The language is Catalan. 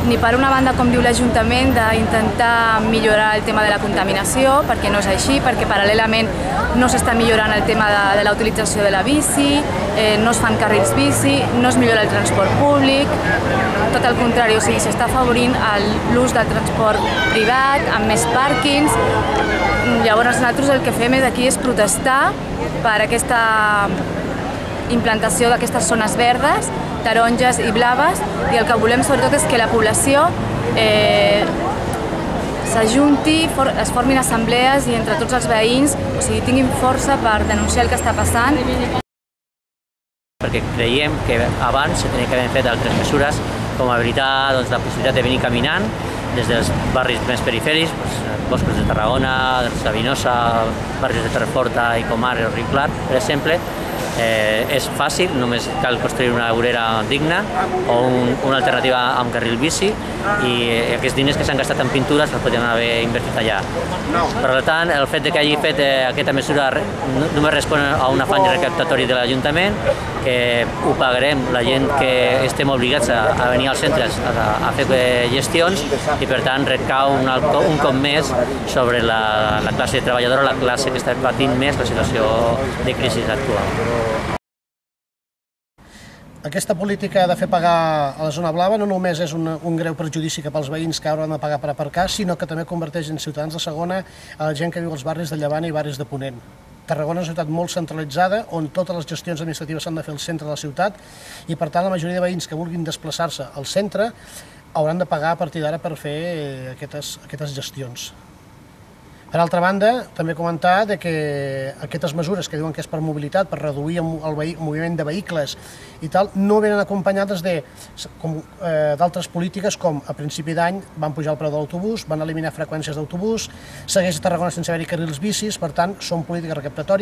ni per una banda, com diu l'Ajuntament, d'intentar millorar el tema de la contaminació, perquè no és així, perquè paral·lelament no s'està millorant el tema de la utilització de la bici, no es fan carrils bici, no es millora el transport públic, tot el contrari, o sigui, s'està afavorint l'ús del transport privat, amb més pàrquings. Llavors nosaltres el que fem aquí és protestar per aquesta implantació d'aquestes zones verdes, taronges i blaves, i el que volem sobretot és que la població s'ajunti, es formin assemblees i entre tots els veïns, o sigui, tinguin força per denunciar el que està passant. Perquè creiem que abans se tenia que haver fet altres mesures, com habilitar la possibilitat de venir caminant des dels barris més perifèrics, Boscos de Tarragona, Sabinosa, barris de Torreforta i Comar i Riu Clar, per exemple. És fàcil, només cal construir una vorera digna o una alternativa amb carril bici, i aquests diners que s'han gastat en pintures els podríem haver invertit allà. Per tant, el fet que hagi fet aquesta mesura només respon a un afany recaptatori de l'Ajuntament, que ho pagarem la gent que estem obligats a venir als centres a fer gestions, i per tant recau un cop més sobre la classe treballadora, la classe que està patint més la situació de crisi actual. Aquesta política de fer pagar a la zona blava no només és un greu perjudici cap als veïns que hauran de pagar per aparcar, sinó que també converteix en ciutadans de segona a la gent que viu als barris de Llevant i barris de Ponent. Tarragona és una ciutat molt centralitzada, on totes les gestions administratives s'han de fer al centre de la ciutat, i per tant la majoria de veïns que vulguin desplaçar-se al centre hauran de pagar a partir d'ara per fer aquestes gestions. Per altra banda, també comentar que aquestes mesures que diuen que és per mobilitat, per reduir el moviment de vehicles i tal, no venen acompanyades d'altres polítiques, com a principi d'any van pujar el preu de l'autobús, van eliminar freqüències d'autobús, segueix a Tarragona sense haver-hi carrils bicis, per tant, són polítiques recaptatòries.